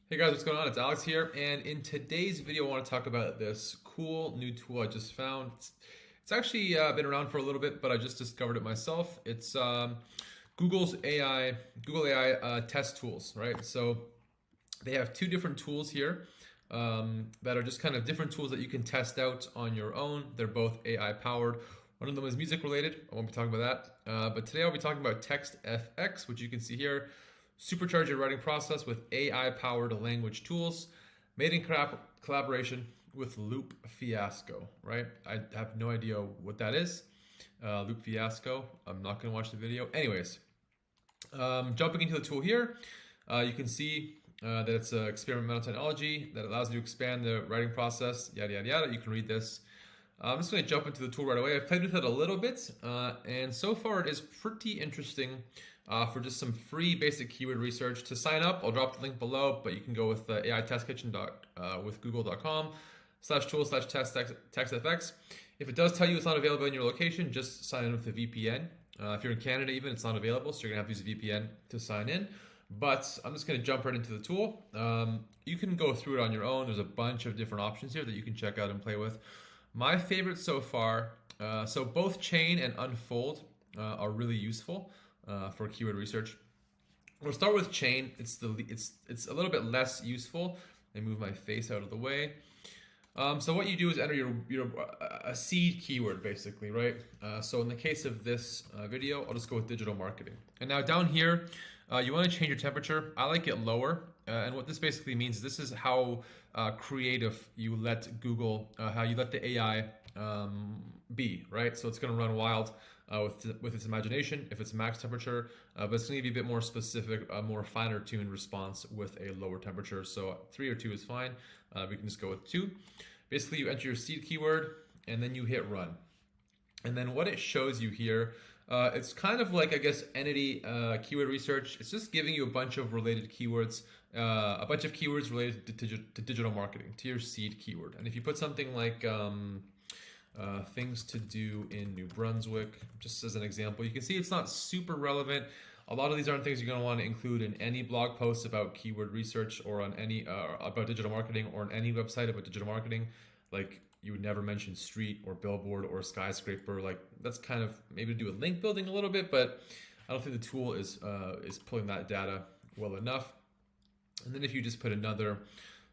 Hey guys, what's going on? It's Alex here, and in today's video, I want to talk about this cool new tool I just found. It's actually been around for a little bit, but I just discovered it myself. It's Google's AI, Google AI test tools, right? So they have two different tools here that are just kind of different tools that you can test out on your own. They're both AI powered. One of them is music related. I won't be talking about that. But today I'll be talking about TextFX, which you can see here. Supercharge your writing process with AI powered language tools made in collaboration with Loop Fiasco, right? I have no idea what that is. Loop Fiasco. I'm not going to watch the video. Anyways, jumping into the tool here, you can see that it's an experimental technology that allows you to expand the writing process, yada, yada, yada. You can read this. I'm just going to jump into the tool right away. I've played with it a little bit, and so far it is pretty interesting for just some free basic keyword research. To sign up, I'll drop the link below, but you can go with with google.com/tool/textfx. If it does tell you it's not available in your location, just sign in with a VPN. If you're in Canada even, it's not available, so you're going to have to use a VPN to sign in. But I'm just going to jump right into the tool. You can go through it on your own. There's a bunch of different options here that you can check out and play with. My favorite so far, so both Chain and Unfold are really useful for keyword research. We'll start with Chain. It's a little bit less useful. Let me move my face out of the way. So what you do is enter your a seed keyword basically, right? So in the case of this video, I'll just go with digital marketing. And now down here, you want to change your temperature. I like it lower. And what this basically means, this is how creative you let Google, how you let the AI be, right? So it's going to run wild with its imagination if it's max temperature, but it's going to give you a bit more specific, more finer tuned response with a lower temperature. So 3 or 2 is fine. We can just go with 2. Basically, you enter your seed keyword and then you hit run. And then what it shows you here, it's kind of like, I guess, entity keyword research. It's just giving you a bunch of related keywords, a bunch of keywords related to digital marketing, to your seed keyword. And if you put something like things to do in New Brunswick, just as an example, you can see it's not super relevant. A lot of these aren't things you're going to want to include in any blog post about keyword research or on any about digital marketing or on any website about digital marketing. Like, you would never mention street or billboard or skyscraper. Like, that's kind of maybe to do with link building a little bit, but I don't think the tool is pulling that data well enough. And then if you just put another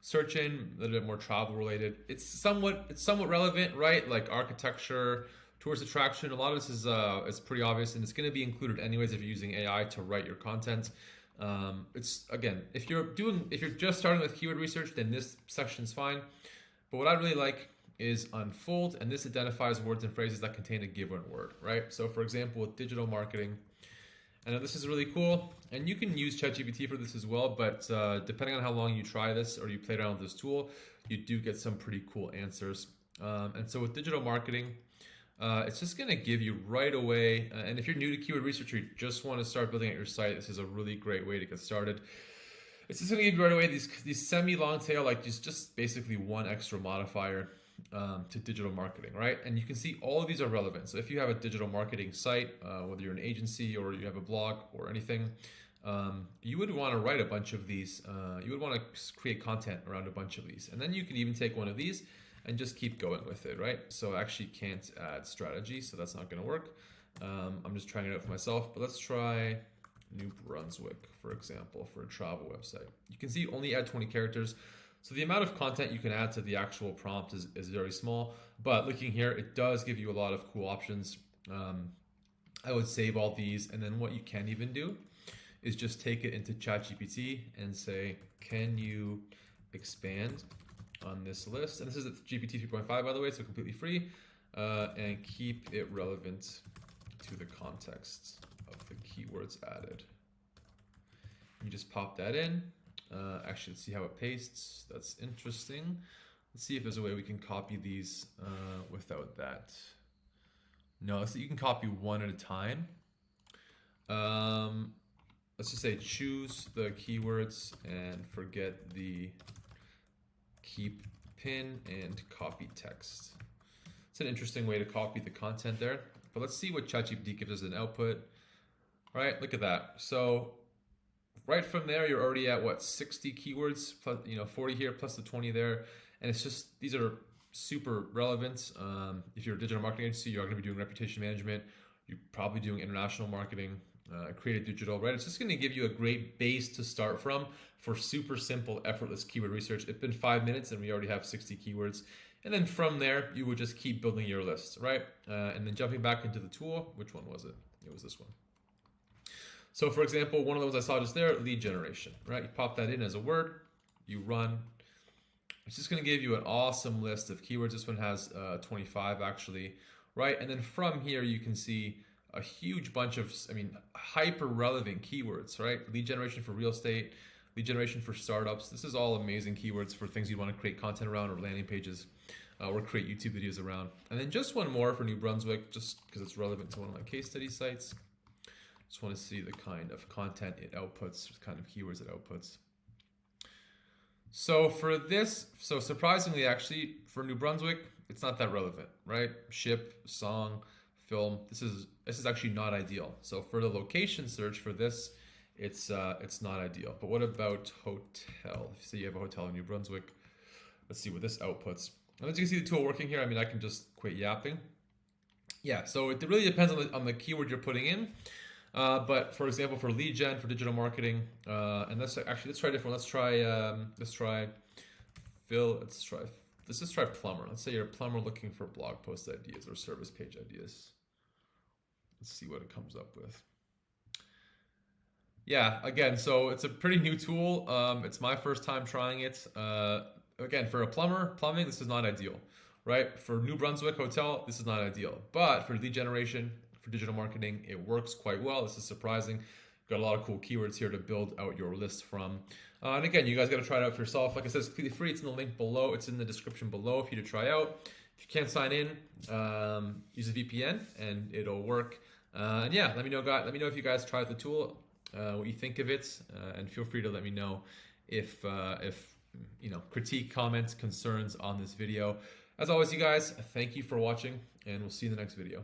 search in, a little bit more travel related, it's somewhat relevant, right? Like architecture, tourist attraction. A lot of this is pretty obvious, and it's going to be included anyways if you're using AI to write your content. It's, again, if you're just starting with keyword research, then this section's fine. But what I really like is Unfold, and this identifies words and phrases that contain a given word, right? So for example, with digital marketing, and this is really cool, and you can use ChatGPT for this as well, but depending on how long you try this or you play around with this tool, you do get some pretty cool answers. And so with digital marketing, it's just going to give you right away, and if you're new to keyword research or you just want to start building out your site, this is a really great way to get started. It's just going to give you right away these semi-long tail, like just basically one extra modifier to digital marketing, right? And you can see all of these are relevant. So if you have a digital marketing site, whether you're an agency or you have a blog or anything, you would want to write a bunch of these. You would want to create content around a bunch of these. And then you can even take one of these and just keep going with it, right? So I actually can't add strategy, so that's not going to work. I'm just trying it out for myself, but let's try New Brunswick, for example, for a travel website. You can see you only add 20 characters. So the amount of content you can add to the actual prompt is very small, but looking here, it does give you a lot of cool options. I would save all these, and then what you can even do is just take it into ChatGPT and say, can you expand on this list? And this is at GPT 3.5, by the way, so completely free, and keep it relevant to the context of the keywords added. You just pop that in. Actually, let's see how it pastes. That's interesting. Let's see if there's a way we can copy these without that. No, so you can copy one at a time. Let's just say choose the keywords and forget the keep pin and copy text. It's an interesting way to copy the content there. But let's see what ChatGPT gives us an output. All right, look at that. So right from there, you're already at what, 60 keywords plus, 40 here plus the 20 there, and it's just, these are super relevant. If you're a digital marketing agency, you're going to be doing reputation management. You're probably doing international marketing, creative digital, right? It's just going to give you a great base to start from for super simple, effortless keyword research. It's been 5 minutes and we already have 60 keywords. And then from there, you would just keep building your list, right? And then jumping back into the tool, which one was it? It was this one. So for example, one of those I saw just there, lead generation, right? You pop that in as a word, you run. It's just going to give you an awesome list of keywords. This one has 25 actually, right? And then from here, you can see a huge bunch of, hyper relevant keywords, right? Lead generation for real estate, lead generation for startups. This is all amazing keywords for things you want to create content around, or landing pages, or create YouTube videos around. And then just one more for New Brunswick, just because it's relevant to one of my case study sites. Just want to see the kind of content it outputs, the kind of keywords it outputs. So for this, surprisingly actually, for New Brunswick, it's not that relevant, right? Ship, song, film, this is actually not ideal. So for the location search for this, it's not ideal. But what about hotel? If you say you have a hotel in New Brunswick, let's see what this outputs. And as you can see the tool working here, I can just quit yapping. Yeah, so it really depends on the keyword you're putting in. But for example, for lead gen, for digital marketing, and let's try different. Let's try plumber. Let's say you're a plumber looking for blog post ideas or service page ideas. Let's see what it comes up with. Yeah, again, so it's a pretty new tool. It's my first time trying it. Again, for a plumbing, this is not ideal, right? For New Brunswick hotel, this is not ideal. But for lead generation, for digital marketing, it works quite well. This is surprising. Got a lot of cool keywords here to build out your list from. And again, you guys got to try it out for yourself. Like I said, it's completely free. It's in the link below. It's in the description below for you to try out. If you can't sign in, use a VPN and it'll work. And yeah, let me know if you guys tried the tool, what you think of it, and feel free to let me know if critique, comments, concerns on this video. As always, you guys, thank you for watching, and we'll see you in the next video.